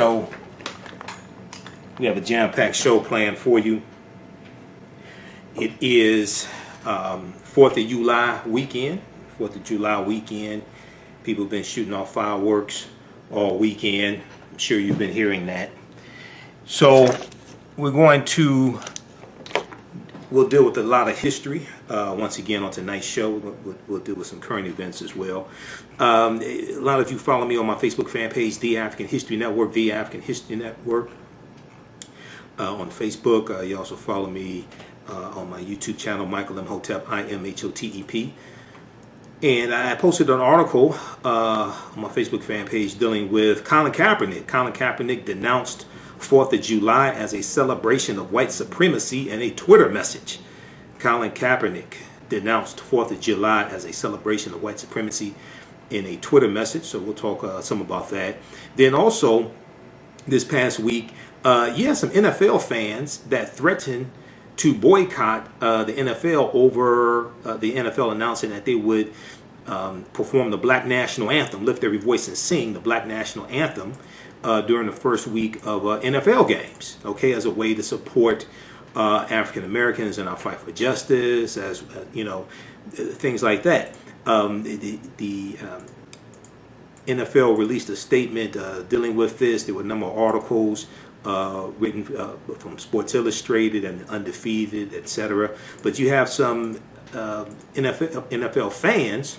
So we have a jam-packed show planned for you. It is 4th of July weekend. 4th of July weekend. People have been shooting off fireworks all weekend. I'm sure you've been hearing that. So we'll deal with a lot of history once again on tonight's show. We'll deal with some current events as well. A lot of you follow me on my Facebook fan page, The African History Network, The African History Network. On Facebook, you also follow me on my YouTube channel, Michael Imhotep, IMHOTEP. And I posted an article on my Facebook fan page dealing with Colin Kaepernick. Colin Kaepernick denounced 4th of July as a celebration of white supremacy in a Twitter message. Colin Kaepernick denounced 4th of July as a celebration of white supremacy in a Twitter message. So we'll talk some about that. Then also, this past week, you had some NFL fans that threatened to boycott the NFL over the NFL announcing that they would perform the Black National Anthem, Lift Every Voice and Sing the Black National Anthem during the first week of NFL games, okay, as a way to support African Americans in our fight for justice, as you know, things like that. The NFL released a statement dealing with this. There were a number of articles written from Sports Illustrated and Undefeated, etc. But you have some NFL fans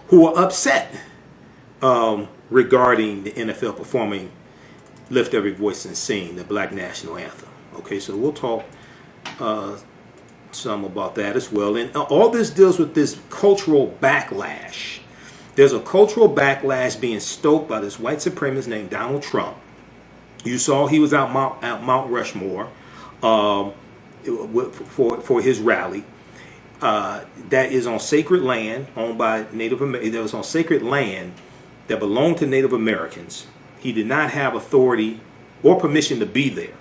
who are upset regarding the NFL performing Lift Every Voice and Sing the Black National Anthem. Okay, so we'll talk some about that as well. And all this deals with this cultural backlash. There's a cultural backlash being stoked by this white supremacist named Donald Trump. You saw he was out Mount Rushmore for his rally. That is on sacred land owned by Native Americans. That was on sacred land that belonged to Native Americans. He did not have authority or permission to be there.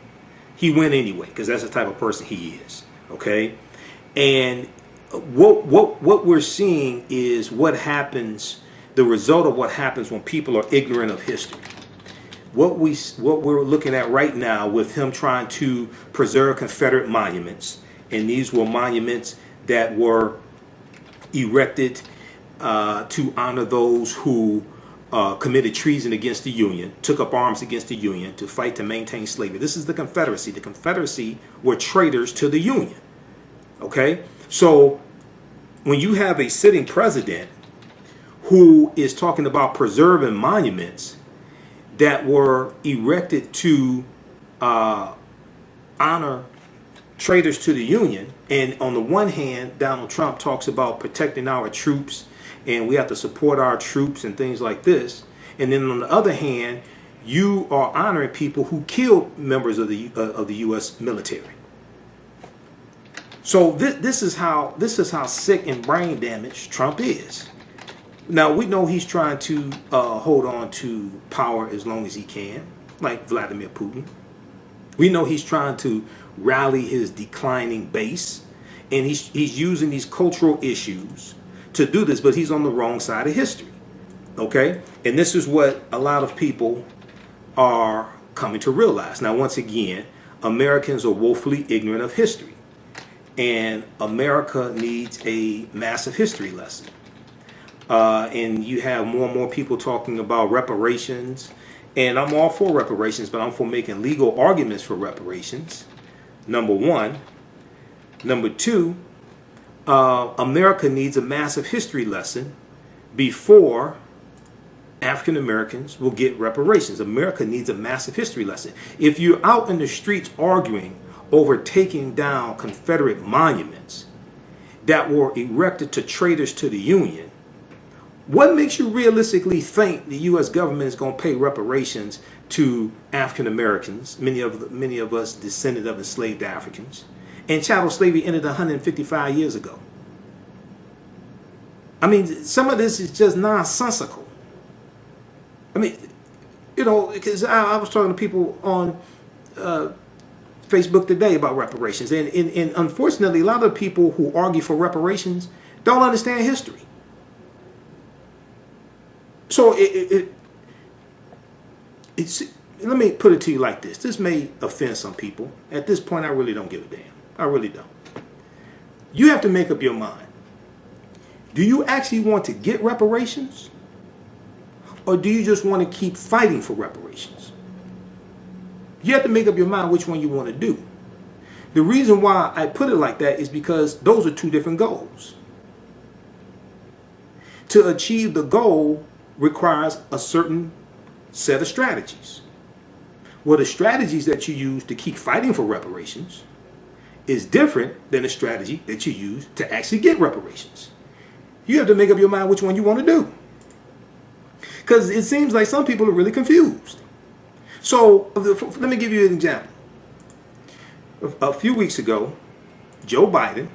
He went anyway because that's the type of person he is. Okay, and what we're seeing is what happens. The result of what happens when people are ignorant of history. What we're looking at right now with him trying to preserve Confederate monuments, and these were monuments that were erected to honor those who committed treason against the Union, took up arms against the Union to fight to maintain slavery. This is the Confederacy. The Confederacy were traitors to the Union. Okay? So when you have a sitting president who is talking about preserving monuments that were erected to honor traitors to the Union, and on the one hand, Donald Trump talks about protecting our troops and we have to support our troops and things like this, and then on the other hand, you are honoring people who killed members of the U.S. military. So this is how sick and brain damaged Trump is. Now, we know he's trying to hold on to power as long as he can, like Vladimir Putin. We know he's trying to rally his declining base, and he's using these cultural issues to do this, but he's on the wrong side of history, okay? And this is what a lot of people are coming to realize. Now, once again, Americans are woefully ignorant of history, and America needs a massive history lesson. And you have more and more people talking about reparations. And I'm all for reparations, but I'm for making legal arguments for reparations, number one. Number two, America needs a massive history lesson before African Americans will get reparations. America needs a massive history lesson. If you're out in the streets arguing over taking down Confederate monuments that were erected to traitors to the Union, what makes you realistically think the U.S. government is going to pay reparations to African Americans, many of us descended of enslaved Africans? And chattel slavery ended 155 years ago. I mean, some of this is just nonsensical. I mean, you know, because I was talking to people on Facebook today about reparations, and unfortunately, a lot of people who argue for reparations don't understand history. So let me put it to you like this. This may offend some people. At this point, I really don't give a damn. I really don't. You have to make up your mind. Do you actually want to get reparations? Or do you just want to keep fighting for reparations? You have to make up your mind which one you want to do. The reason why I put it like that is because those are two different goals. To achieve the goal requires a certain set of strategies. Well, the strategies that you use to keep fighting for reparations is different than the strategy that you use to actually get reparations. You have to make up your mind which one you want to do. Because it seems like some people are really confused. So let me give you an example. A few weeks ago, Joe Biden,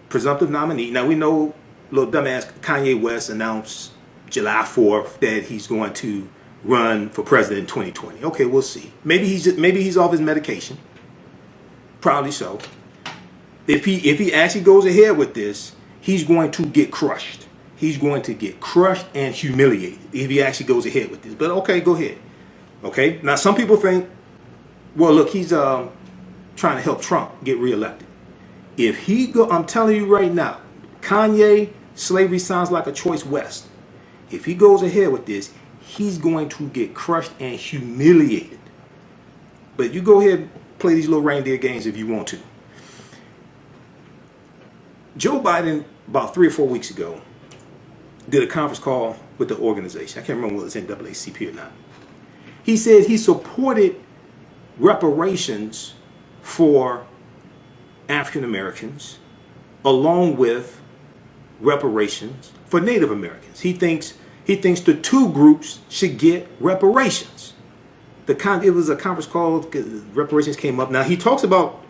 presumptive nominee. Now we know little dumbass Kanye West announced July 4th that he's going to run for president in 2020. Okay, we'll see. Maybe he's off his medication. Probably so. If he actually goes ahead with this, he's going to get crushed. He's going to get crushed and humiliated if he actually goes ahead with this. But okay, go ahead. Okay. Now some people think, well, look, he's trying to help Trump get reelected. If he go, I'm telling you right now, Kanye, slavery sounds like a choice West. If he goes ahead with this, he's going to get crushed and humiliated. But you go ahead and play these little reindeer games if you want to. Joe Biden, about 3 or 4 weeks ago, did a conference call with the organization. I can't remember whether it's NAACP or not. He said he supported reparations for African Americans along with reparations for Native Americans. He thinks the two groups should get reparations. It was a conference call. Reparations came up. Now he talks about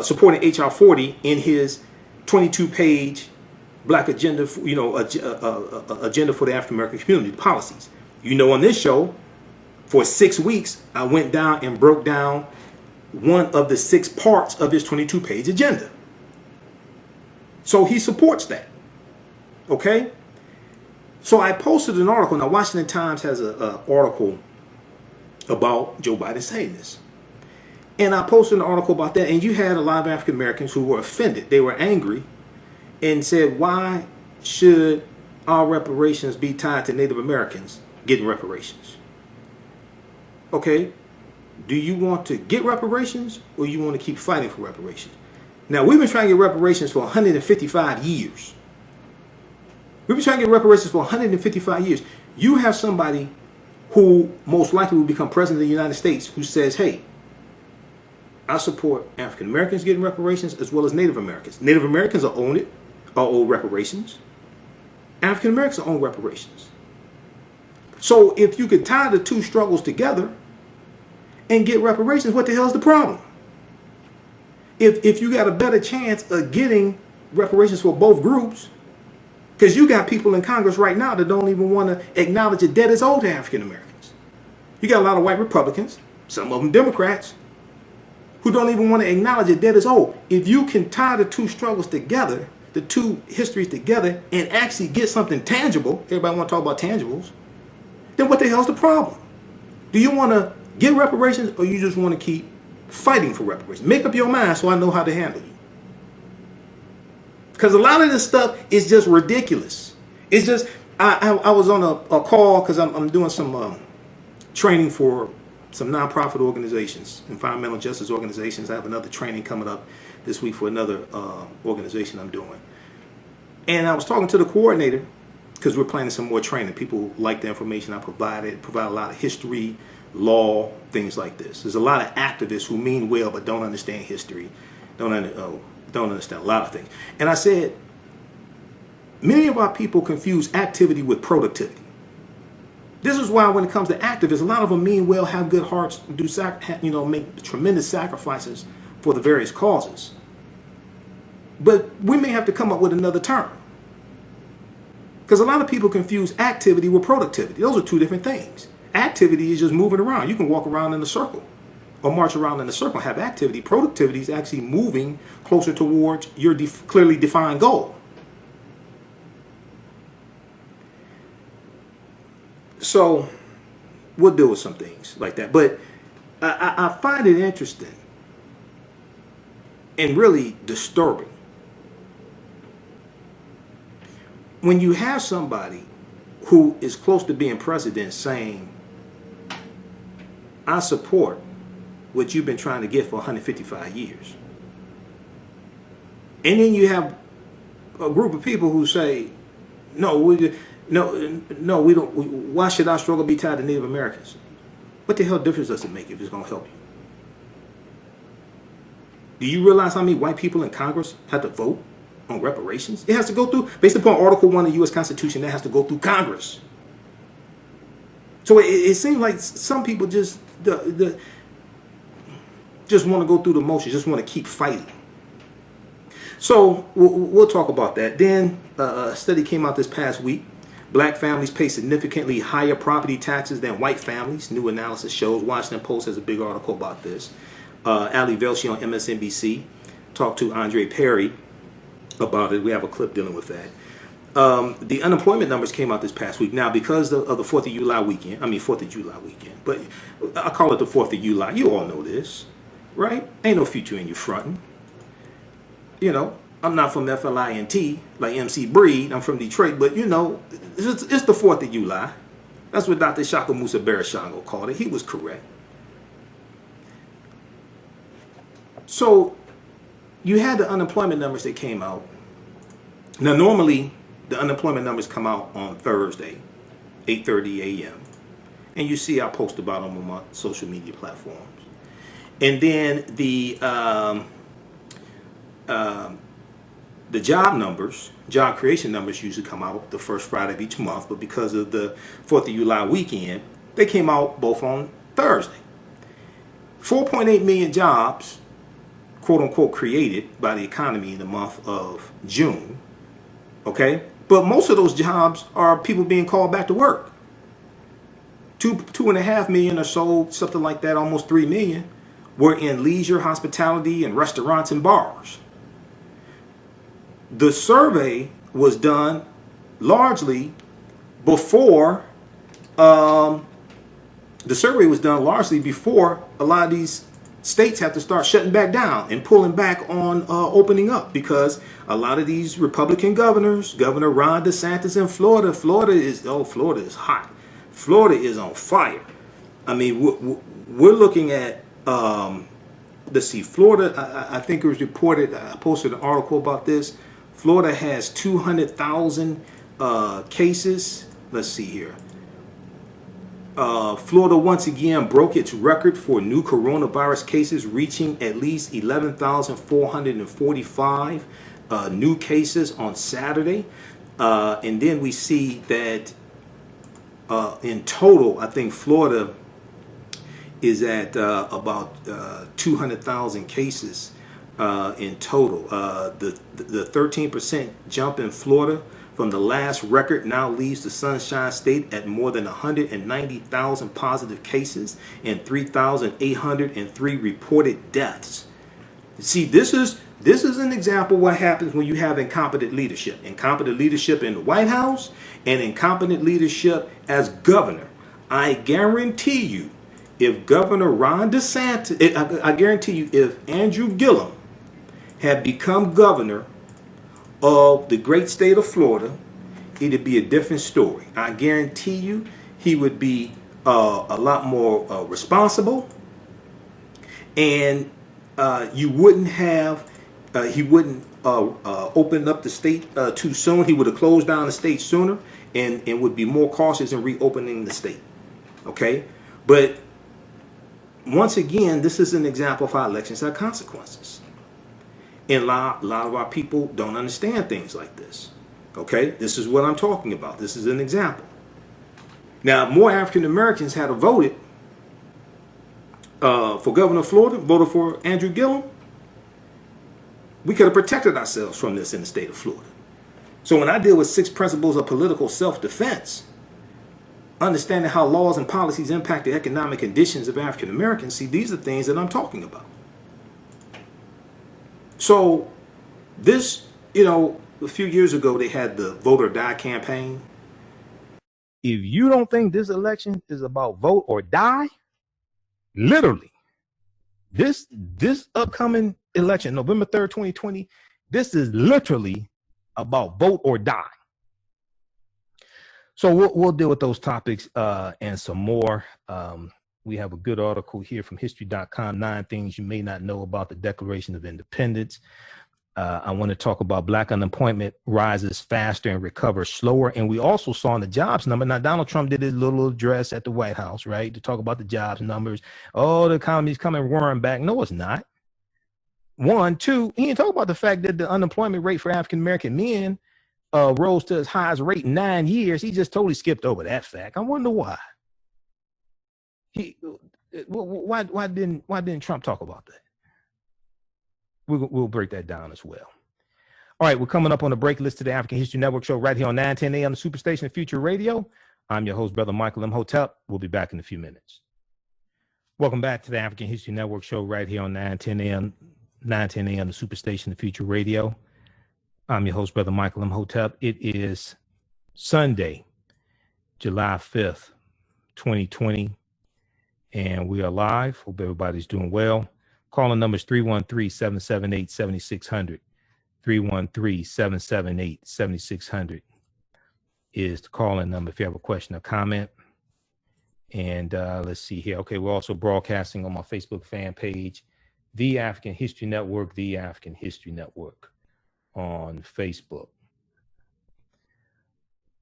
supporting HR 40 in his 22-page Black agenda, agenda for the African American community policies. On this show, for 6 weeks, I went down and broke down one of the 6 parts of his 22-page agenda. So he supports that. Okay? So I posted an article. Now, Washington Times has an article about Joe Biden saying this. And I posted an article about that. And you had a lot of African Americans who were offended. They were angry and said, why should our reparations be tied to Native Americans getting reparations? Okay? Do you want to get reparations or you want to keep fighting for reparations? Now, we've been trying to get reparations for 155 years. We've been trying to get reparations for 155 years. You have somebody who most likely will become president of the United States who says, hey, I support African Americans getting reparations as well as Native Americans. Native Americans are owed reparations. African Americans are owed reparations. So if you could tie the two struggles together and get reparations, what the hell is the problem? If you got a better chance of getting reparations for both groups, because you got people in Congress right now that don't even want to acknowledge a debt is owed to African Americans. You got a lot of white Republicans, some of them Democrats, who don't even want to acknowledge a debt is owed. If you can tie the two struggles together, the two histories together, and actually get something tangible, everybody want to talk about tangibles, then what the hell's the problem? Do you want to get reparations or you just want to keep fighting for reparations? Make up your mind so I know how to handle you. Because a lot of this stuff is just ridiculous. It's just, I was on a call because I'm doing some training for some nonprofit organizations, environmental justice organizations. I have another training coming up this week for another organization I'm doing. And I was talking to the coordinator because we're planning some more training. People like the information I provide a lot of history, law, things like this. There's a lot of activists who mean well but don't understand history, don't understand a lot of things. And I said, many of our people confuse activity with productivity. This is why when it comes to activists, a lot of them mean well, have good hearts, make tremendous sacrifices for the various causes. But we may have to come up with another term. Because a lot of people confuse activity with productivity. Those are two different things. Activity is just moving around. You can walk around in a circle or march around in a circle and have activity. Productivity is actually moving closer towards your clearly defined goal. So we'll deal with some things like that. But I find it interesting and really disturbing when you have somebody who is close to being president saying, I support what you've been trying to get for 155 years. And then you have a group of people who say, no, we don't. Why should our struggle be tied to Native Americans? What the hell difference does it make if it's going to help you? Do you realize how many white people in Congress have to vote on reparations? It has to go through, based upon Article 1 of the U.S. Constitution, that has to go through Congress. So it seems like some people just want to go through the motions, just want to keep fighting. So we'll talk about that. Then a study came out this past week. Black families pay significantly higher property taxes than white families. New analysis shows. Washington Post has a big article about this. Ali Velshi on MSNBC talked to Andre Perry about it. We have a clip dealing with that. The unemployment numbers came out this past week. Now, because of the 4th of July weekend, but I call it the 4th of July. You all know this, right? Ain't no future in you fronting. You know, I'm not from FLINT like MC Breed. I'm from Detroit, but you know, it's the 4th of July. That's what Dr. Shaka Musa Barashango called it. He was correct. So you had the unemployment numbers that came out. Now, normally the unemployment numbers come out on Thursday, 8:30 a.m. And you see I post about them on my social media platforms. And then the job numbers, job creation numbers usually come out the first Friday of each month, but because of the 4th of July weekend, they came out both on Thursday. 4.8 million jobs, quote unquote, created by the economy in the month of June. Okay? But most of those jobs are people being called back to work. 2.5 million or so, something like that, almost 3 million, were in leisure, hospitality, and restaurants and bars. The survey was done largely before a lot of these states have to start shutting back down and pulling back on opening up, because a lot of these Republican governors, Governor Ron DeSantis in Florida, Florida is hot. Florida is on fire. I mean, we're looking at, let's see, Florida, I think it was reported, I posted an article about this. Florida has 200,000 cases. Let's see here. Florida once again broke its record for new coronavirus cases, reaching at least 11,445 new cases on Saturday. And then we see that in total, I think Florida is at about 200,000 cases in total. The 13% jump in Florida from the last record now leaves the Sunshine State at more than 190,000 positive cases and 3,803 reported deaths. See, this is an example of what happens when you have incompetent leadership. Incompetent leadership in the White House and incompetent leadership as governor. I guarantee you, if Governor Ron DeSantis, I guarantee you, if Andrew Gillum had become governor of the great state of Florida, it'd be a different story. I guarantee you he would be a lot more responsible, and you wouldn't have, he wouldn't open up the state too soon. He would have closed down the state sooner and would be more cautious in reopening the state. Okay? But once again, this is an example of how elections have consequences. And a lot of our people don't understand things like this. Okay? This is what I'm talking about. This is an example. Now, more African Americans had voted for governor of Florida, voted for Andrew Gillum, we could have protected ourselves from this in the state of Florida. So when I deal with 6 principles of political self-defense, understanding how laws and policies impact the economic conditions of African Americans, see, these are things that I'm talking about. So this, a few years ago, they had the Vote or Die campaign. if you don't think this election is about vote or die, literally, this upcoming election, November 3rd, 2020, this is literally about vote or die. So we'll deal with those topics and some more. We have a good article here from history.com, 9 things you may not know about the Declaration of Independence. I want to talk about Black unemployment rises faster and recovers slower. And we also saw in the jobs number. Now, Donald Trump did his little address at the White House, right, to talk about the jobs numbers. Oh, the economy's coming roaring back. No, it's not. 1, 2, he didn't talk about the fact that the unemployment rate for African-American men rose to its highest rate in 9 years. He just totally skipped over that fact. I wonder why. Why didn't Trump talk about that? We'll break that down as well. All right, we're coming up on the break list to the African History Network show right here on 910 AM, the Superstation of Future Radio. I'm your host, Brother Michael M. Hotep. We'll be back in a few minutes. Welcome back to the African History Network show right here on 910 AM, the Superstation of Future Radio. I'm your host, Brother Michael M. Hotep. It is Sunday, July 5th, 2020, and we are live. Hope everybody's doing well. Calling numbers 313-778-7600. 313-778-7600 is the calling number if you have a question or comment. And let's see here. Okay, we're also broadcasting on my Facebook fan page, The African History Network, The African History Network on Facebook.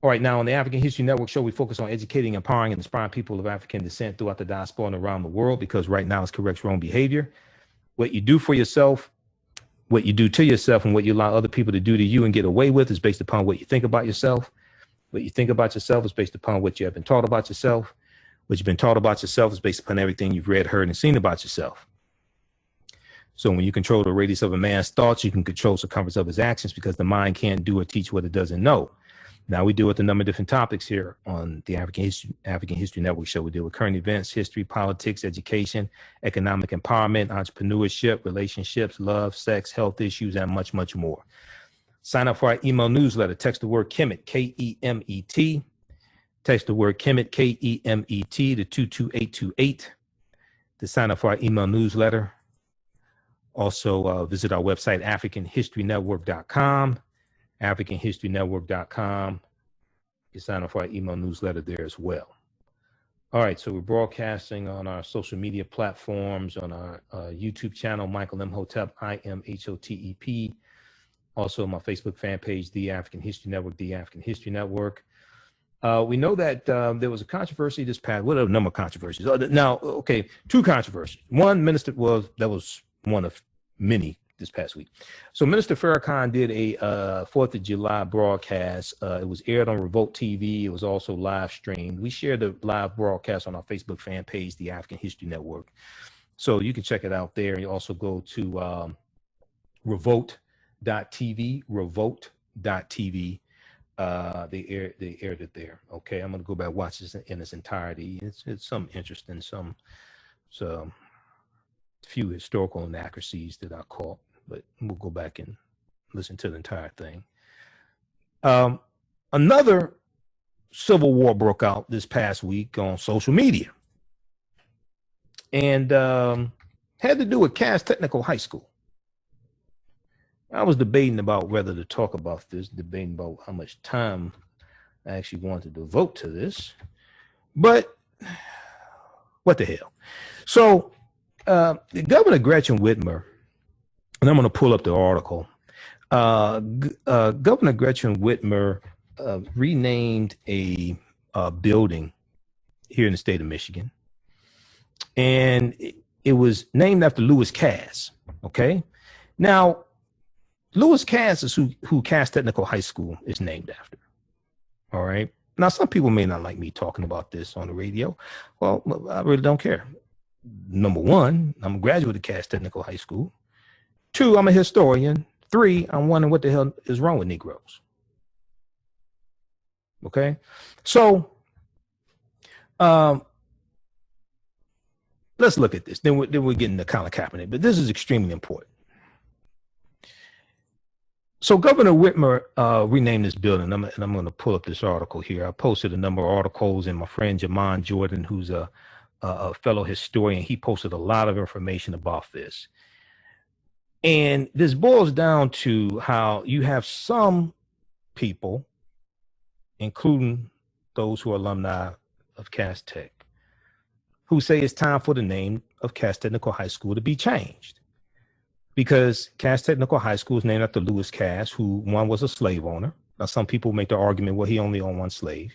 All right, now on the African History Network show, we focus on educating, empowering, and inspiring people of African descent throughout the diaspora and around the world, because right now it's corrects wrong behavior. What you do for yourself, what you do to yourself, and what you allow other people to do to you and get away with is based upon what you think about yourself. What you think about yourself is based upon what you have been taught about yourself. What you've been taught about yourself is based upon everything you've read, heard, and seen about yourself. So when you control the radius of a man's thoughts, you can control the circumference of his actions, because the mind can't do or teach what it doesn't know. Now, we deal with a number of different topics here on the African History Network show. We deal with current events, history, politics, education, economic empowerment, entrepreneurship, relationships, love, sex, health issues, and much, much more. Sign up for our email newsletter. Text the word Kemet, K-E-M-E-T. Text the word Kemet, K-E-M-E-T, to 22828 to sign up for our email newsletter. Also, visit our website, AfricanHistoryNetwork.com. AfricanHistoryNetwork.com. You sign up for our email newsletter there as well. All right, so we're broadcasting on our social media platforms, on our YouTube channel, Michael M. Hotep, I-M-H-O-T-E-P. Also, my Facebook fan page, The African History Network, The African History Network. We know that there was a controversy this past, what are the number of controversies? Now, okay, 2 controversies. One, that was one of many this past week. So Minister Farrakhan did a 4th of July broadcast. It was aired on Revolt TV. It was also live streamed. We shared the live broadcast on our Facebook fan page, The African History Network. So you can check it out there. You also go to revolt.tv, revolt.tv. They aired it there. Okay, I'm going to go back and watch this in its entirety. It's some interesting, some few historical inaccuracies that I caught, but we'll go back and listen to the entire thing. Another civil war broke out this past week on social media, and had to do with Cass Technical High School. I was debating about whether to talk about this, debating about how much time I actually wanted to devote to this, but what the hell. So Governor Gretchen Whitmer, and I'm going to pull up the article. Governor Gretchen Whitmer renamed a building here in the state of Michigan, and it was named after Lewis Cass. Okay, now Lewis Cass is who Cass Technical High School is named after. All right. Now, some people may not like me talking about this on the radio. Well, I really don't care. Number 1, I'm a graduate of Cass Technical High School. 2, I'm a historian. 3, I'm wondering what the hell is wrong with Negroes. Okay. So let's look at this. Then we're getting to Colin Kaepernick, but this is extremely important. So Governor Whitmer renamed this building, and I'm going to pull up this article here. I posted a number of articles, and my friend Jamon Jordan, who's a fellow historian, he posted a lot of information about this. And this boils down to how you have some people, including those who are alumni of Cass Tech, who say it's time for the name of Cass Technical High School to be changed. Because Cass Technical High School is named after Lewis Cass, who one was a slave owner. Now, some people make the argument, well, he only owned one slave,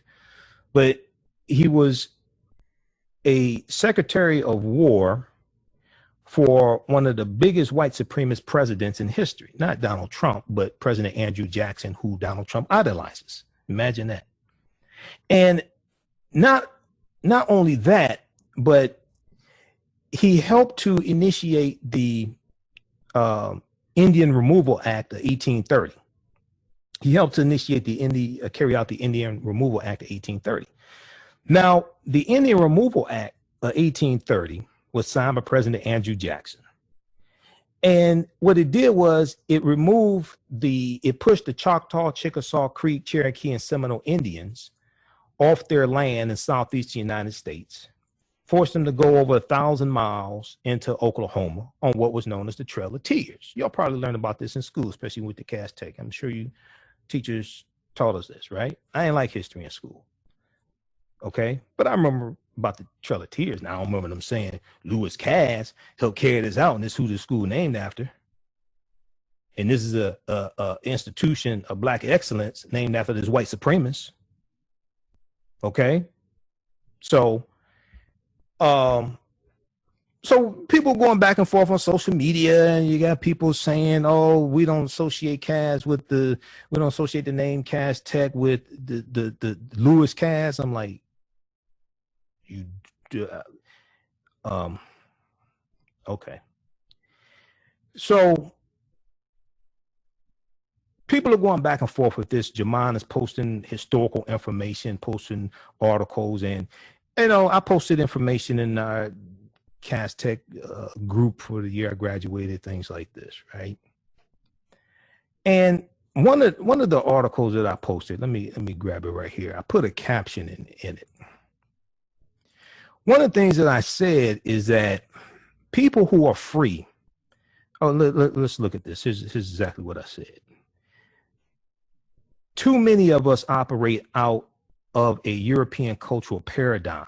but he was a Secretary of War for one of the biggest white supremacist presidents in history, not Donald Trump, but President Andrew Jackson, who Donald Trump idolizes. Imagine that. And not only that, but he helped to initiate the Indian Removal Act of 1830. He helped to initiate carry out the Indian Removal Act of 1830. Now, the Indian Removal Act of 1830 was signed by President Andrew Jackson. And what it did was it pushed the Choctaw, Chickasaw, Creek, Cherokee, and Seminole Indians off their land in southeastern United States, forced them to go over 1,000 miles into Oklahoma on what was known as the Trail of Tears. Y'all probably learned about this in school, especially with the Cass Tech. I'm sure you teachers taught us this, right? I ain't like history in school. Okay. But I remember about the Trail of Tears. Now I don't remember them saying Lewis Cass helped carry this out, and this is who the school named after. And this is a institution of Black excellence named after this white supremacist. Okay. So people going back and forth on social media, and you got people saying, "Oh, we don't associate the name Cass Tech with the Lewis Cass." I'm like, okay. So people are going back and forth with this. Jamon is posting historical information, posting articles, and I posted information in our Cass Tech group for the year I graduated, things like this, right? And one of the articles that I posted, let me grab it right here. I put a caption in it. One of the things that I said is that people who are free. Oh, let's look at this. Here's exactly what I said. Too many of us operate out of a European cultural paradigm,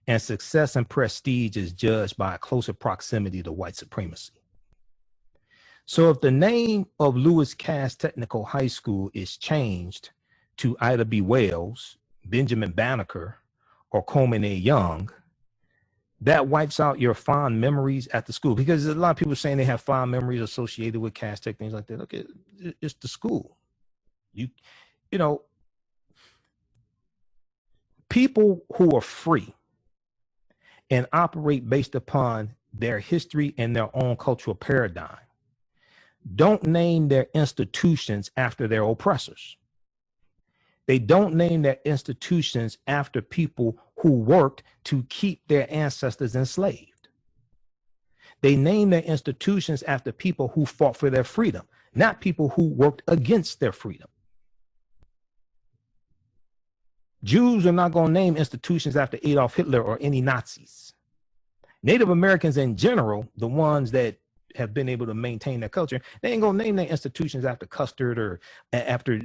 and success and prestige is judged by a closer proximity to white supremacy. So if the name of Lewis Cass Technical High School is changed to Ida B. Wells, Benjamin Banneker, or Coleman A. Young, that wipes out your fond memories at the school, because a lot of people saying they have fond memories associated with Cass Tech, things like that. Okay, it's the school. You know, people who are free and operate based upon their history and their own cultural paradigm don't name their institutions after their oppressors. They don't name their institutions after people who worked to keep their ancestors enslaved. They name their institutions after people who fought for their freedom, not people who worked against their freedom. Jews are not going to name institutions after Adolf Hitler or any Nazis. Native Americans in general, the ones that have been able to maintain their culture, they ain't going to name their institutions after Custard or after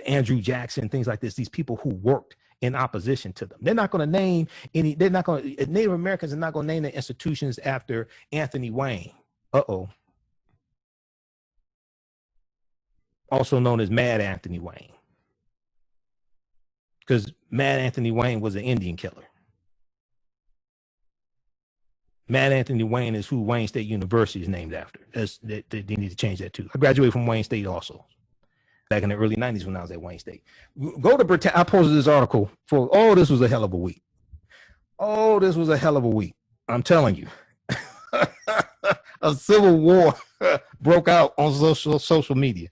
Andrew Jackson, things like this. These people who worked in opposition to them. They're not going to name any, Native Americans are not going to name their institutions after Anthony Wayne. Also known as Mad Anthony Wayne. Because Mad Anthony Wayne was an Indian killer. Mad Anthony Wayne is who Wayne State University is named after. They need to change that too. I graduated from Wayne State also, back in the early 90s when I was at Wayne State. Go to Britannica. I posted this article for, this was a hell of a week. Oh, this was a hell of a week. I'm telling you. A civil war broke out on social media.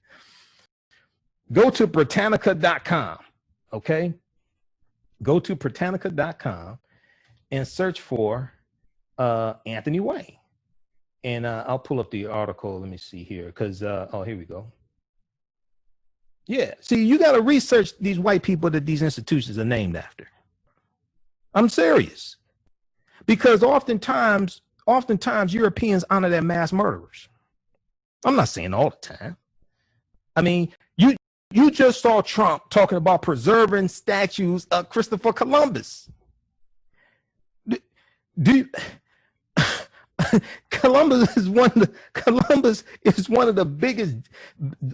Go to Britannica.com, okay? Go to Britannica.com and search for Anthony Wayne. And I'll pull up the article. Let me see here, because, here we go. Yeah. See, you got to research these white people that these institutions are named after. I'm serious. Because oftentimes Europeans honor their mass murderers. I'm not saying all the time. I mean, you just saw Trump talking about preserving statues of Christopher Columbus. Columbus is one of the biggest,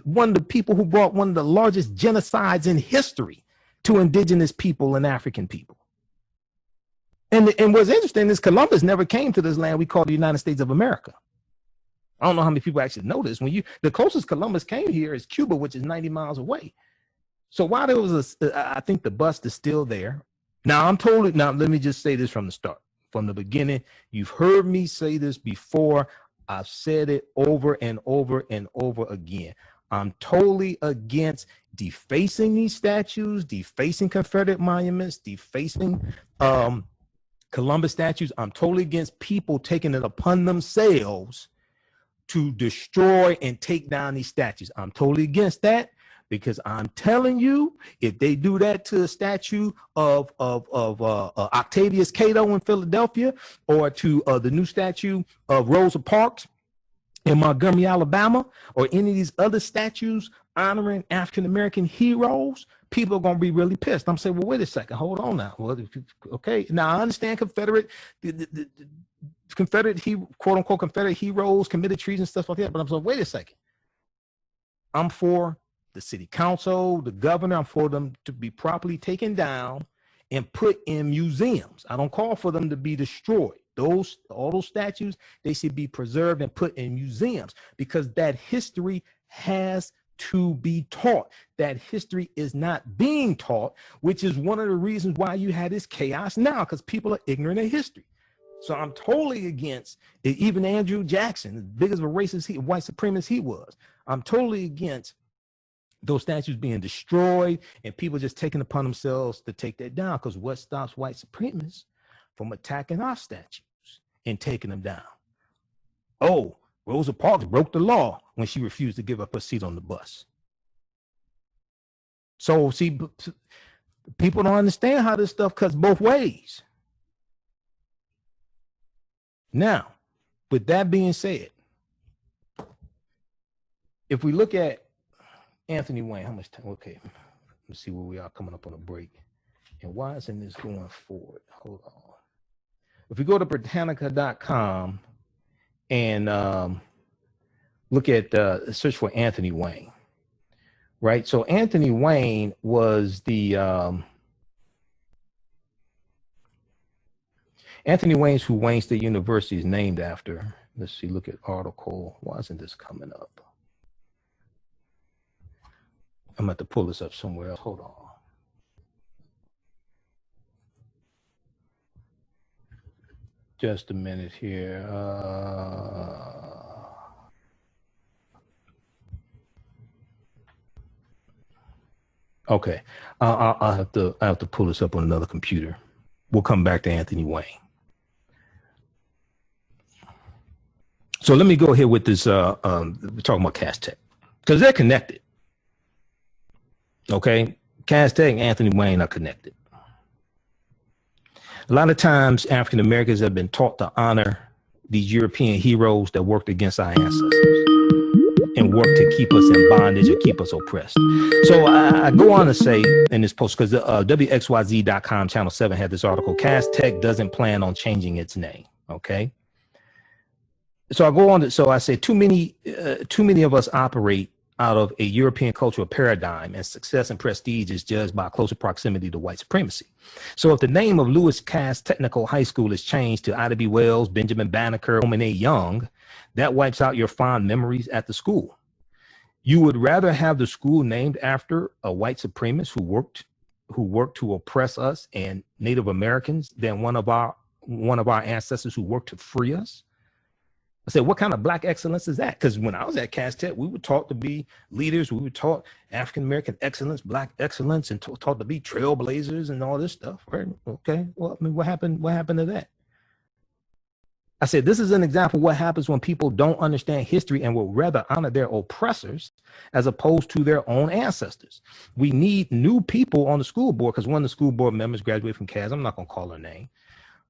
one of the people who brought one of the largest genocides in history to indigenous people and African people. And what's interesting is Columbus never came to this land we call the United States of America. I don't know how many people actually know this. The closest Columbus came here is Cuba, which is 90 miles away. So while there was I think the bust is still there. Now let me just say this from the start. From the beginning, you've heard me say this before. I've said it over and over and over again. I'm totally against defacing these statues, defacing Confederate monuments, defacing Columbus statues. I'm totally against people taking it upon themselves to destroy and take down these statues. I'm totally against that, because I'm telling you, if they do that to a statue of Octavius Cato in Philadelphia, or to the new statue of Rosa Parks in Montgomery, Alabama, or any of these other statues honoring African-American heroes, people are going to be really pissed. I'm saying, well, wait a second, hold on now. Well, okay, now I understand Confederate, quote unquote Confederate heroes committed treason and stuff like that, but I'm saying, wait a second. I'm for the city council, the governor, I'm for them to be properly taken down and put in museums. I don't call for them to be destroyed. All those statues, they should be preserved and put in museums, because that history has to be taught. That history is not being taught, which is one of the reasons why you had this chaos now, because people are ignorant of history. So I'm totally against it. Even Andrew Jackson, as big as a racist, white supremacist he was, I'm totally against those statues being destroyed and people just taking upon themselves to take that down, because what stops white supremacists from attacking our statues and taking them down? Oh, Rosa Parks broke the law when she refused to give up her seat on the bus. So see, people don't understand how this stuff cuts both ways. Now, with that being said, if we look at Anthony Wayne, how much time? Okay, let's see where we are coming up on a break. And why isn't this going forward? Hold on. If we go to Britannica.com and look at search for Anthony Wayne, right? So Anthony Wayne was the Anthony Wayne's who Wayne State University is named after. Let's see, look at article. Why isn't this coming up? I'm going to have to pull this up somewhere else. Hold on. Just a minute here. Okay, I'll have to pull this up on another computer. We'll come back to Anthony Wayne. So let me go here with this. We're talking about Cass Tech, because they're connected. Okay, Cass Tech and Anthony Wayne are connected. A lot of times, African Americans have been taught to honor these European heroes that worked against our ancestors and worked to keep us in bondage or keep us oppressed. So I go on to say in this post, because WXYZ.com Channel 7 had this article, Cass Tech doesn't plan on changing its name. Okay. So I go on to, so I say too many of us operate out of a European cultural paradigm, and success and prestige is judged by closer proximity to white supremacy. So if the name of Lewis Cass Technical High School is changed to Ida B. Wells, Benjamin Banneker, Holman A. Young, that wipes out your fond memories at the school. You would rather have the school named after a white supremacist who worked to oppress us and Native Americans than one of our ancestors who worked to free us? I said, what kind of black excellence is that? Because when I was at Cass Tech, we were taught to be leaders. We were taught African-American excellence, black excellence, and taught to be trailblazers and all this stuff, right? Okay, well, I mean, what happened to that? I said, this is an example of what happens when people don't understand history and will rather honor their oppressors as opposed to their own ancestors. We need new people on the school board, because one of the school board members graduated from CAS. I'm not going to call her name,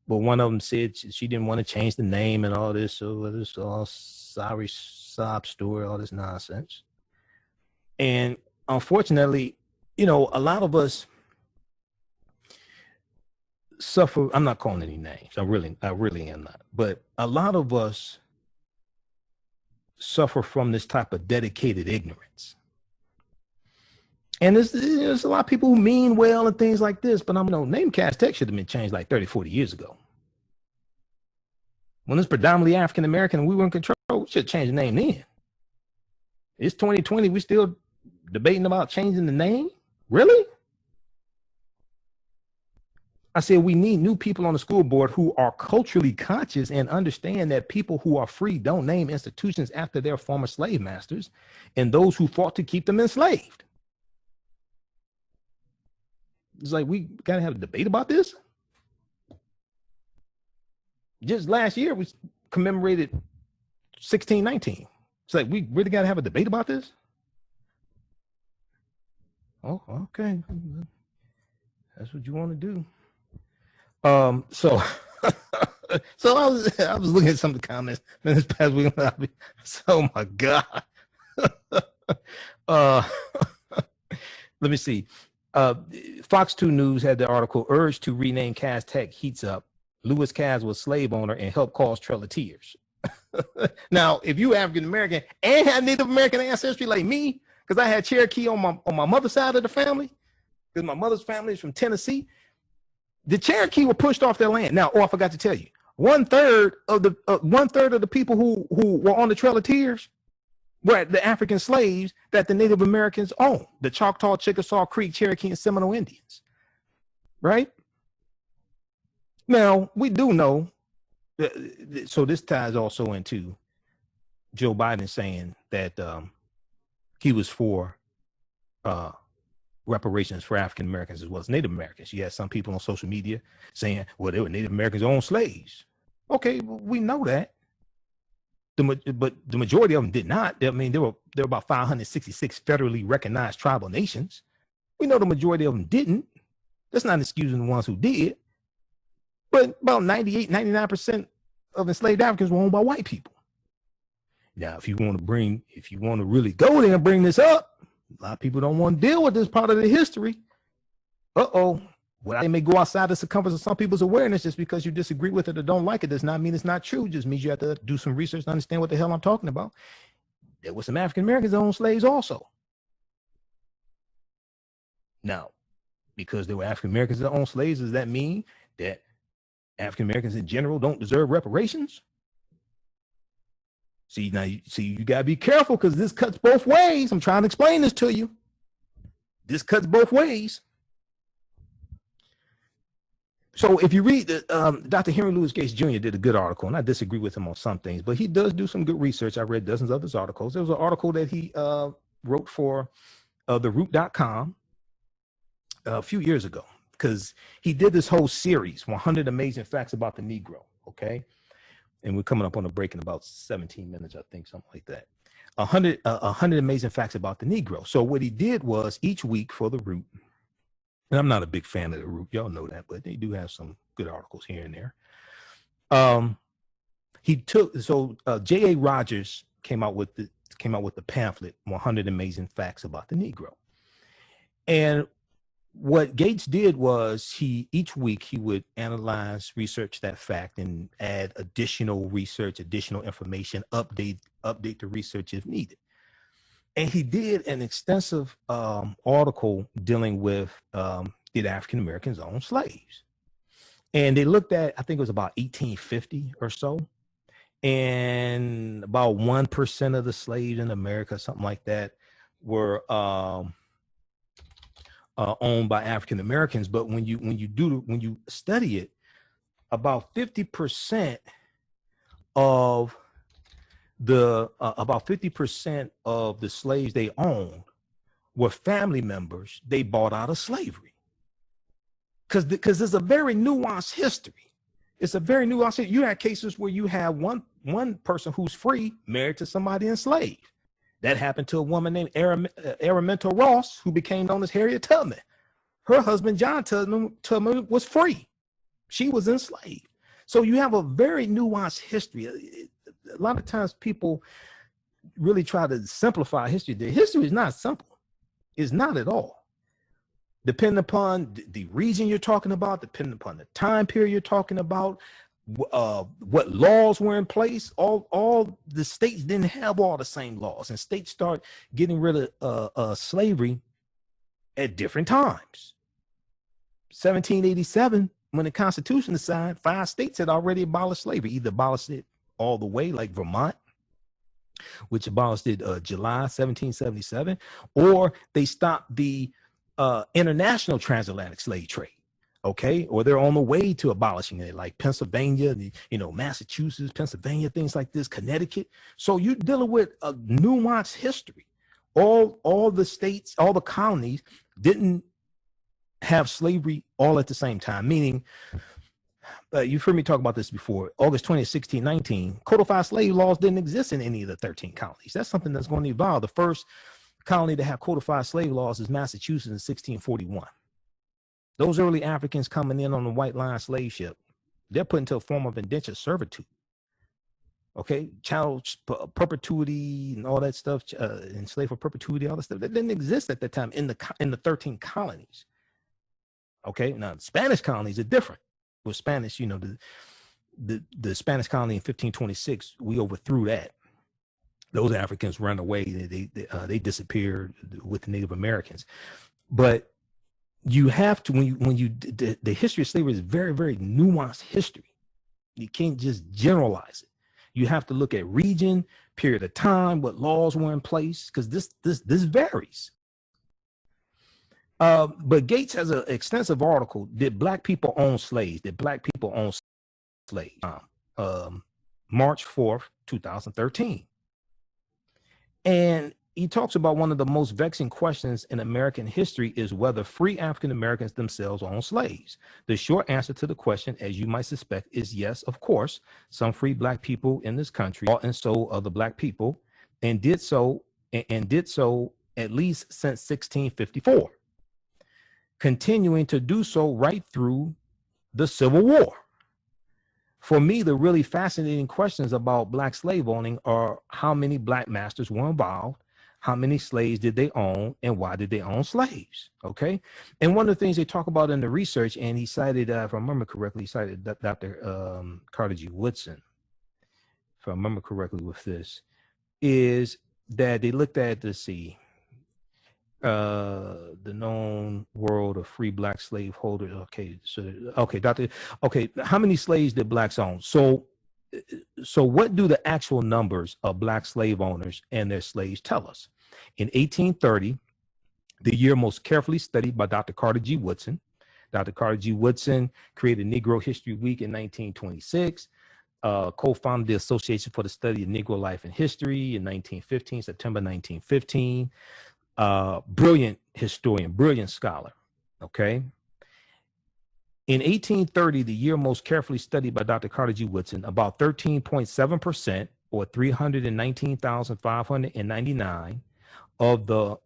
but one of them said she didn't want to change the name and all this. So this all sorry sob story, all this nonsense. And unfortunately, you know, a lot of us suffer. I'm not calling any names. I really am not. But a lot of us suffer from this type of dedicated ignorance. And there's a lot of people who mean well and things like this, but name cast tech should have been changed like 30, 40 years ago. When it's predominantly African American and we were in control, we should change the name then. It's 2020. We still debating about changing the name? Really? I said, we need new people on the school board who are culturally conscious and understand that people who are free don't name institutions after their former slave masters and those who fought to keep them enslaved. It's like, we got to have a debate about this. Just last year, we commemorated 1619. It's like, we really got to have a debate about this? Oh, okay. That's what you want to do. So I was looking at some of the comments this past week. So, my God. Let me see. Fox 2 News had the article, urge to rename Cass Tech heats up. Lewis Cass was slave owner and helped cause Trail of Tears. Now, if you African American and have Native American ancestry like me, because I had Cherokee on my mother's side of the family, because my mother's family is from Tennessee, the Cherokee were pushed off their land. Now, I forgot to tell you, one third of the people who were on the Trail of Tears were the African slaves that the Native Americans owned, the Choctaw, Chickasaw, Creek, Cherokee, and Seminole Indians. Right? Now, we do know, so this ties also into Joe Biden saying that he was for reparations for African Americans as well as Native Americans. You had some people on social media saying, well, they were Native Americans owned slaves. Okay, well, we know that. But the majority of them did not. I mean, there were about 566 federally recognized tribal nations. We know the majority of them didn't. That's not excusing the ones who did. But about 98, 99% of enslaved Africans were owned by white people. Now, if you want to really go there and bring this up, a lot of people don't want to deal with this part of the history. Well, they may go outside the circumference of some people's awareness. Just because you disagree with it or don't like it does not mean it's not true. It just means you have to do some research to understand what the hell I'm talking about. There were some African Americans that owned slaves also. Now, because there were African Americans that owned slaves, does that mean that African Americans in general don't deserve reparations? See, now you got to be careful, because this cuts both ways. I'm trying to explain this to you. This cuts both ways. So if you read Dr. Henry Louis Gates Jr. did a good article, and I disagree with him on some things, but he does do some good research. I read dozens of his articles. There was an article that he wrote for theroot.com a few years ago, because he did this whole series, 100 Amazing Facts About the Negro, okay? And we're coming up on a break in about 17 minutes, I think, something like that. 100 Amazing Facts About the Negro. So what he did was, each week for the Root, and I'm not a big fan of the Root, y'all know that, but they do have some good articles here and there. J.A. Rogers came out with the pamphlet, 100 Amazing Facts About the Negro. And what Gates did was, each week he would analyze, research that fact, and add additional research, additional information, update the research if needed. And he did an extensive article dealing with did African Americans own slaves? And they looked at, I think it was about 1850 or so, and about 1% of the slaves in America, something like that, were owned by African Americans. But when you study it, about 50% of the slaves they owned were family members they bought out of slavery. Because there's a very nuanced history. It's a very nuanced. You had cases where you have one person who's free married to somebody enslaved. That happened to a woman named Araminta Ross, who became known as Harriet Tubman. Her husband, John Tubman, was free. She was enslaved. So you have a very nuanced history. A lot of times people really try to simplify history. The history is not simple. It's not at all. Depending upon the region you're talking about, depending upon the time period you're talking about, what laws were in place, all the states didn't have all the same laws, and states start getting rid of slavery at different times. 1787, when the Constitution was signed, 5 states had already abolished slavery, either abolished it all the way, like Vermont, which abolished it July 1777, or they stopped the international transatlantic slave trade. Okay, or they're on the way to abolishing it, like Pennsylvania, Massachusetts, Pennsylvania, things like this, Connecticut. So you're dealing with a nuanced history. All the states, all the colonies didn't have slavery all at the same time, meaning, you've heard me talk about this before, August 20th, 1619, codified slave laws didn't exist in any of the 13 colonies. That's something that's going to evolve. The first colony to have codified slave laws is Massachusetts in 1641. Those early Africans coming in on the white line slave ship, they're put into a form of indentured servitude. Okay, child perpetuity and all that stuff, enslaved for perpetuity, all that stuff, that didn't exist at that time in the 13 colonies. Okay, now the Spanish colonies are different. With Spanish, the Spanish colony in 1526, we overthrew that. Those Africans ran away. They disappeared with the Native Americans. But you have to, the history of slavery is very, very nuanced history. You can't just generalize it. You have to look at region, period of time, what laws were in place, because this varies. But Gates has an extensive article. Did Black people own slaves? Did Black people own slaves? March 4th, 2013. And he talks about one of the most vexing questions in American history is whether free African Americans themselves own slaves. The short answer to the question, as you might suspect, is yes, of course. Some free Black people in this country bought and sold other Black people, and did so at least since 1654, continuing to do so right through the Civil War. For me, the really fascinating questions about Black slave owning are how many Black masters were involved, how many slaves did they own, and why did they own slaves? Okay. And one of the things they talk about in the research, and he cited, if I remember correctly, he cited Dr. Carter G. Woodson, if I remember correctly with this, is that they looked at the known world of free Black slave holders. How many slaves did Blacks own? So what do the actual numbers of Black slave owners and their slaves tell us? In 1830, the year most carefully studied by Dr. Carter G. Woodson. Dr. Carter G. Woodson created Negro History Week in 1926, co-founded the Association for the Study of Negro Life and History in 1915, September 1915. Brilliant historian, brilliant scholar. Okay. In 1830, the year most carefully studied by Dr. Carter G. Woodson, about 13.7%, or 319,599 of the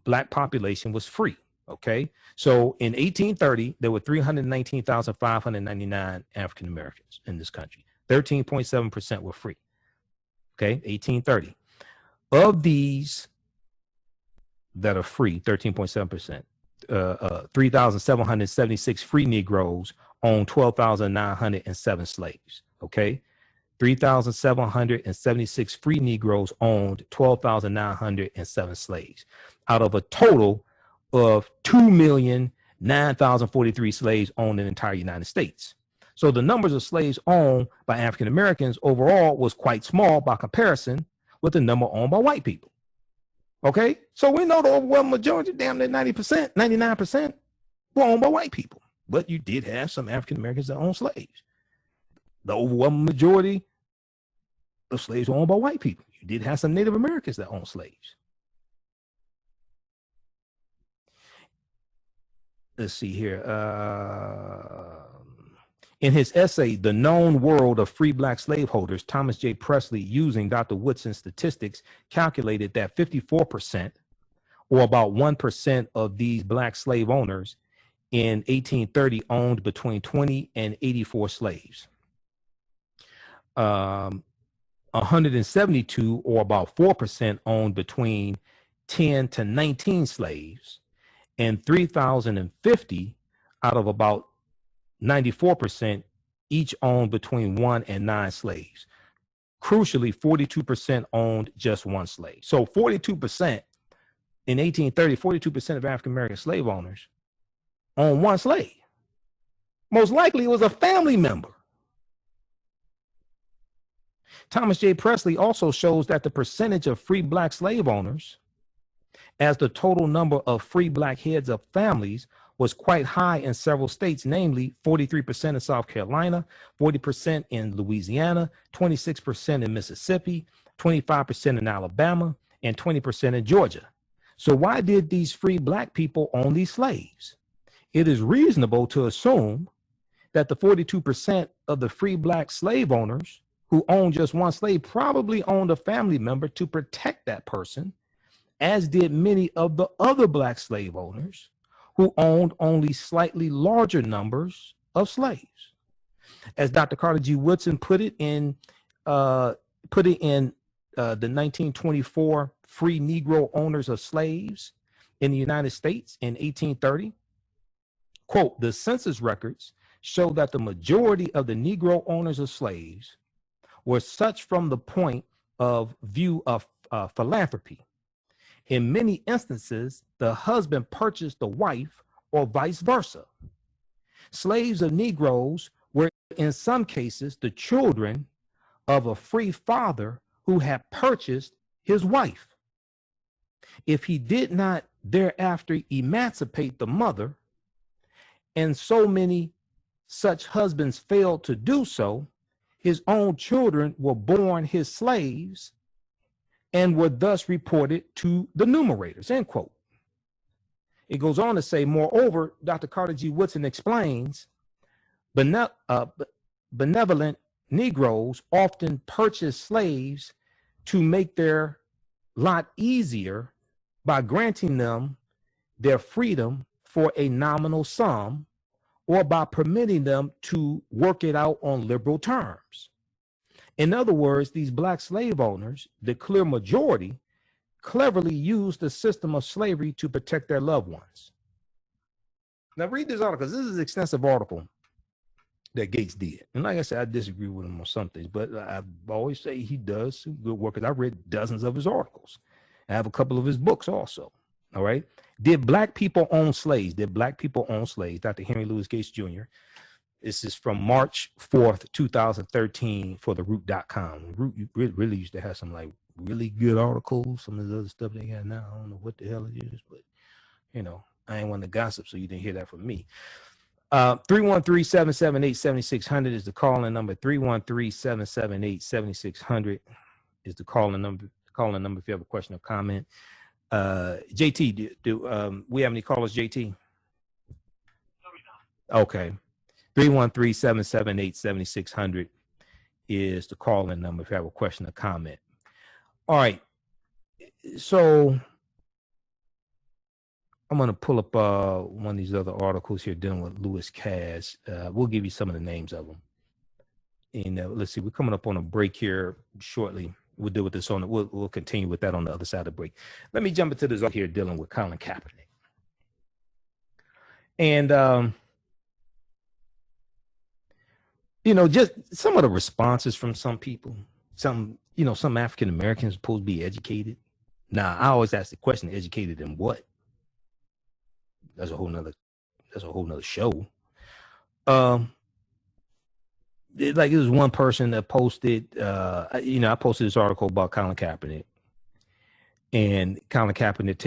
Black population was free. Okay. So in 1830, there were 319,599 African Americans in this country. 13.7% were free. Okay. 1830. Of these that are free, 13.7%, 3,776 free Negroes own 12,907 slaves. Okay. 3,776 free Negroes owned 12,907 slaves out of a total of 2,009,043 slaves owned in the entire United States. So the numbers of slaves owned by African Americans overall was quite small by comparison with the number owned by white people. Okay, so we know the overwhelming majority, damn near 90%, 99%, were owned by white people. But you did have some African Americans that owned slaves. The overwhelming majority of slaves were owned by white people. You did have some Native Americans that owned slaves. Let's see here. In his essay, The Known World of Free Black Slaveholders, Thomas J. Presley, using Dr. Woodson's statistics, calculated that 54%, or about 1% of these black slave owners in 1830 owned between 20 and 84 slaves. 172, or about 4%, owned between 10 to 19 slaves, and 3,050 out of about 94% each owned between 1 and 9 slaves. Crucially, 42% owned just 1 slave. So 42% in 1830, 42% of African American slave owners owned 1 slave. Most likely it was a family member. Thomas J. Presley also shows that the percentage of free black slave owners as the total number of free black heads of families was quite high in several states, namely 43% in South Carolina, 40% in Louisiana, 26% in Mississippi, 25% in Alabama, and 20% in Georgia. So why did these free black people own these slaves? It is reasonable to assume that the 42% of the free black slave owners who owned just 1 slave probably owned a family member to protect that person, as did many of the other black slave owners who owned only slightly larger numbers of slaves. As Dr. Carter G. Woodson put it in the 1924 Free Negro Owners of Slaves in the United States in 1830, quote, "The census records show that the majority of the Negro owners of slaves were such from the point of view of philanthropy. In many instances, the husband purchased the wife or vice versa. Slaves of Negroes were in some cases the children of a free father who had purchased his wife. If he did not thereafter emancipate the mother, and so many such husbands failed to do so, his own children were born his slaves and were thus reported to the numerators," end quote. It goes on to say, moreover, Dr. Carter G. Woodson explains, benevolent Negroes often purchase slaves to make their lot easier by granting them their freedom for a nominal sum, or by permitting them to work it out on liberal terms. In other words, these black slave owners, the clear majority, cleverly used the system of slavery to protect their loved ones. Now read this article, because this is an extensive article that Gates did. And like I said, I disagree with him on some things, but I always say he does some good work, because I read dozens of his articles. I have a couple of his books also. All right. Did black people own slaves? Did black people own slaves? Dr. Henry Louis Gates Jr. This is from March 4th, 2013 for the root.com. Root really used to have some like really good articles. Some of the other stuff they got now, I don't know what the hell it is, but you know, I ain't one to gossip, so you didn't hear that from me. 313-778-7600 is the call-in number. 313-778-7600 is the call-in number. Call-in number if you have a question or comment. JT, do we have any callers, JT? Okay. 313-778-7600 is the call-in number if you have a question or comment. All right. So I'm going to pull up one of these other articles here dealing with Louis Cass. We'll give you some of the names of them. And let's see, we're coming up on a break here shortly. We'll deal with this on we'll continue with that on the other side of the break. Let me jump into this here dealing with Colin Kaepernick. And you know, just some of the responses from some people, some African Americans supposed to be educated. Now, I always ask the question, educated in what? That's a whole nother show. Like it was one person that posted, I posted this article about Colin Kaepernick, and Colin Kaepernick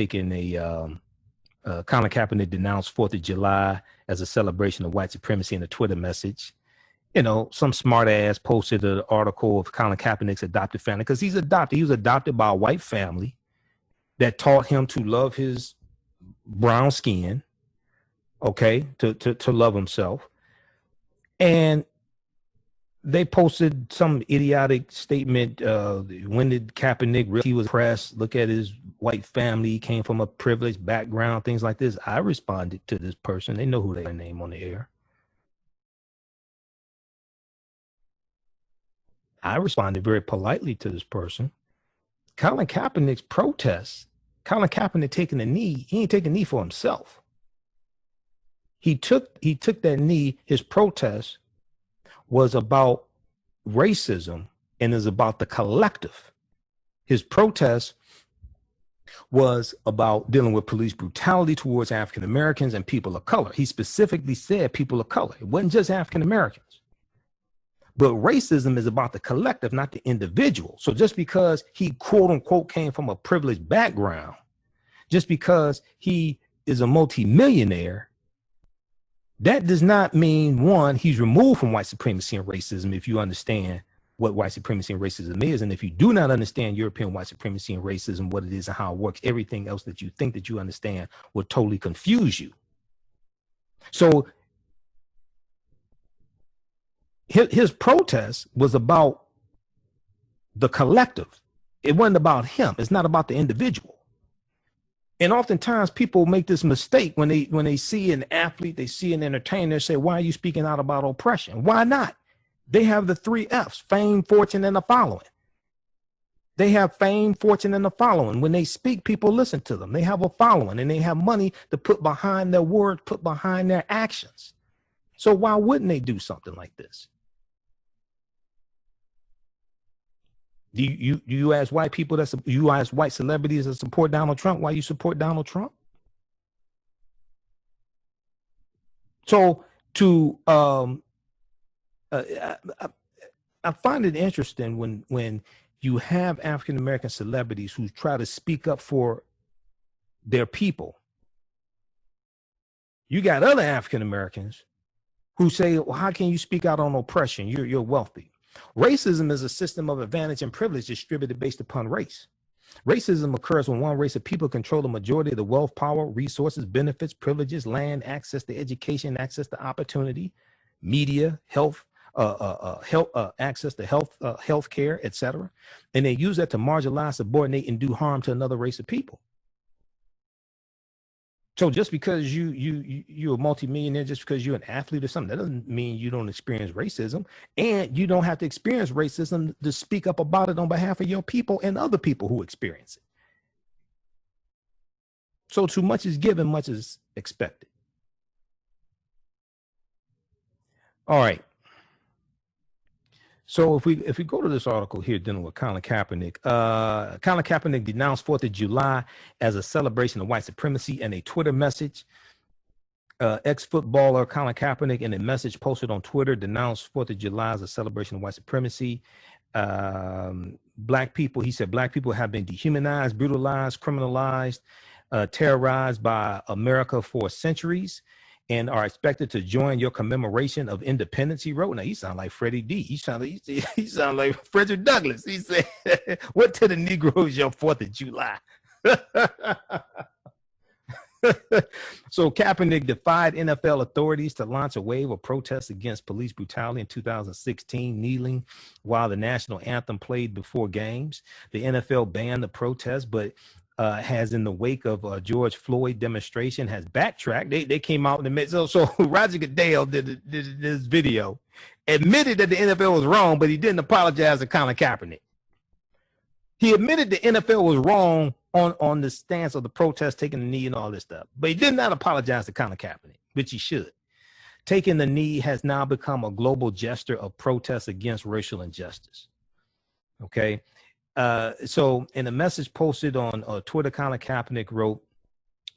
Colin Kaepernick denounced 4th of July as a celebration of white supremacy in a Twitter message. You know, some smart ass posted an article of Colin Kaepernick's adopted family, because he's adopted. He was adopted by a white family that taught him to love his brown skin, okay, to love himself. And they posted some idiotic statement. When did Kaepernick realize he was oppressed? Look at his white family. He came from a privileged background, things like this. I responded to this person. They know who they name on the air. I responded very politely to this person. Colin Kaepernick's protest, Colin Kaepernick taking a knee, he ain't taking a knee for himself. He took that knee. His protest was about racism and is about the collective. His protest was about dealing with police brutality towards African Americans and people of color. He specifically said people of color. It wasn't just African Americans. But racism is about the collective, not the individual. So just because he, quote unquote, came from a privileged background, just because he is a multimillionaire, that does not mean, one, he's removed from white supremacy and racism, if you understand what white supremacy and racism is. And if you do not understand European white supremacy and racism, what it is and how it works, everything else that you think that you understand will totally confuse you. So his protest was about the collective. It wasn't about him. It's not about the individual. And oftentimes people make this mistake when they see an athlete, they see an entertainer, they say, why are you speaking out about oppression? Why not? They have the 3 F's: fame, fortune, and a following. They have fame, fortune, and a following. When they speak, people listen to them. They have a following, and they have money to put behind their words, put behind their actions. So why wouldn't they do something like this? Do you ask white people you ask white celebrities that support Donald Trump why you support Donald Trump? So I find it interesting when you have African American celebrities who try to speak up for their people. You got other African Americans who say, well, how can you speak out on oppression? You're wealthy. Racism is a system of advantage and privilege distributed based upon race. Racism occurs when one race of people control the majority of the wealth, power, resources, benefits, privileges, land, access to education, access to opportunity, media, health, access to health care, etc. And they use that to marginalize, subordinate, and do harm to another race of people. So just because you're a multimillionaire, just because you're an athlete or something, that doesn't mean you don't experience racism. And you don't have to experience racism to speak up about it on behalf of your people and other people who experience it. So too much is given, much is expected. All right. So if we go to this article here dealing with Colin Kaepernick, Colin Kaepernick denounced 4th of July as a celebration of white supremacy in a Twitter message. Ex-footballer Colin Kaepernick, in a message posted on Twitter, denounced 4th of July as a celebration of white supremacy. Black people, he said, black people have been dehumanized, brutalized, criminalized, terrorized by America for centuries, and are expected to join your commemoration of independence, he wrote. Now, he sound like Freddie D. He sound like Frederick Douglass. He said, what to the Negroes your 4th of July? So Kaepernick defied NFL authorities to launch a wave of protests against police brutality in 2016, kneeling while the national anthem played before games. The NFL banned the protest, but has, in the wake of George Floyd demonstration, has backtracked. They came out in the midst. So Roger Goodell did this video, admitted that the NFL was wrong, but he didn't apologize to Colin Kaepernick. He admitted the NFL was wrong on the stance of the protest, taking the knee and all this stuff, but he did not apologize to Colin Kaepernick, which he should. Taking the knee has now become a global gesture of protest against racial injustice. Okay. So in a message posted on Twitter, Colin Kaepernick wrote,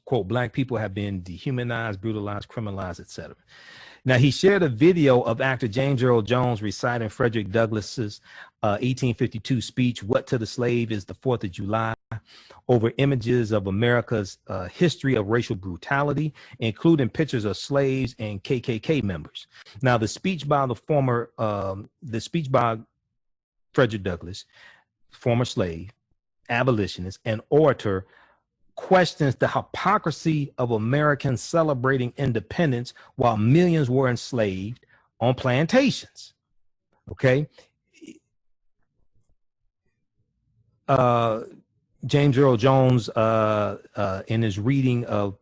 quote, black people have been dehumanized, brutalized, criminalized, etc. Now, he shared a video of actor James Earl Jones reciting Frederick Douglass's 1852 speech, What to the Slave is the 4th of July, over images of America's history of racial brutality, including pictures of slaves and KKK members. Now, the speech by Frederick Douglass, former slave, abolitionist, and orator, questions the hypocrisy of Americans celebrating independence while millions were enslaved, on plantations. Okay. James Earl Jones, in his reading of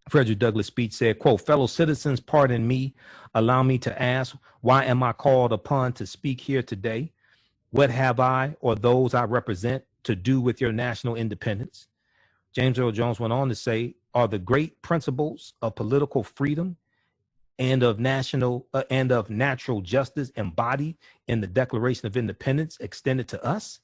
Frederick Douglass' speech, said, quote, "Fellow citizens, pardon me. Allow me to ask, why am I called upon to speak here today? What have I or those I represent to do with your national independence?" James Earl Jones went on to say, "Are the great principles of political freedom and of natural justice embodied in the Declaration of Independence extended to us?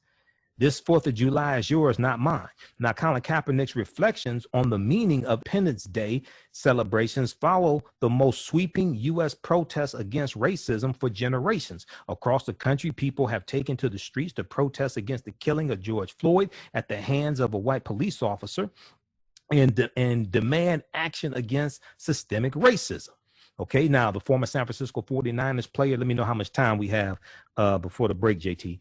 This 4th of July is yours, not mine." Now, Colin Kaepernick's reflections on the meaning of Independence Day celebrations follow the most sweeping U.S. protests against racism for generations. Across the country, people have taken to the streets to protest against the killing of George Floyd at the hands of a white police officer and demand action against systemic racism. Okay, now the former San Francisco 49ers player, let me know how much time we have before the break, JT.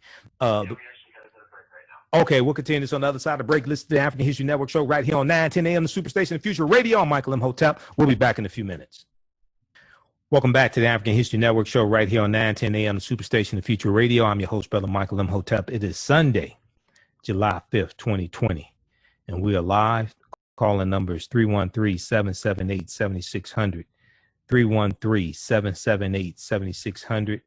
Okay, we'll continue this on the other side of the break. Listen to the African History Network show right here on 910 a.m. the Superstation of Future Radio. I'm Michael Imhotep. We'll be back in a few minutes. Welcome back to the African History Network show right here on 910 a.m. the Superstation of Future Radio. I'm your host, Brother Michael Imhotep. It is Sunday, July 5th, 2020, and we are live. Calling numbers 313-778-7600. 313-778-7600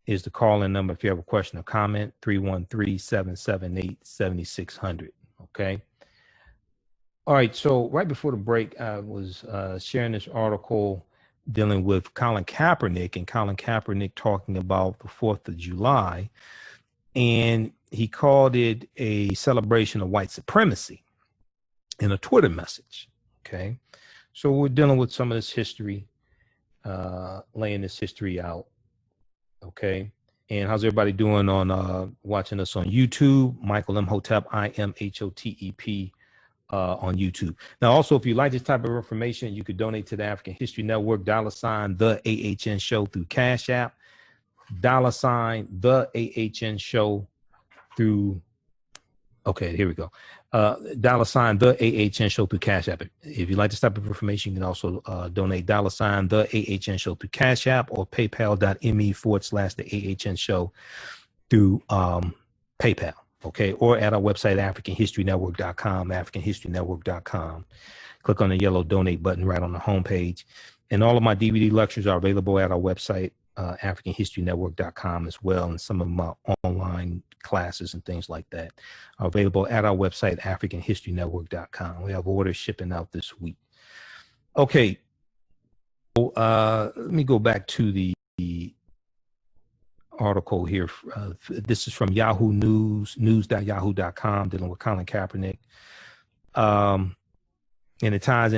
is the call-in number if you have a question or comment. 313-778-7600. Okay. All right. So right before the break, I was sharing this article dealing with Colin Kaepernick, and Colin Kaepernick talking about the 4th of July, and he called it a celebration of white supremacy in a Twitter message. Okay. So we're dealing with some of this history, laying this history out. Okay. And how's everybody doing on watching us on YouTube? Michael Imhotep, IMHOTEP on YouTube. Now, also, if you like this type of information, you could donate to the African History Network, $ the AHN show through Cash App, $ the AHN show through. Okay, here we go. $ the AHN show through Cash App. If you like this type of information, you can also donate $ the AHN show through Cash App or paypal.me/the AHN show through PayPal. Okay, or at our website, AfricanHistoryNetwork.com, AfricanHistoryNetwork.com. Click on the yellow donate button right on the homepage. And all of my DVD lectures are available at our website, AfricanHistoryNetwork.com as well. And some of my online classes and things like that are available at our website, AfricanHistoryNetwork.com. We have orders shipping out this week. Okay. So, let me go back to the article here. This is from Yahoo News, news.yahoo.com, dealing with Colin Kaepernick. And it ties into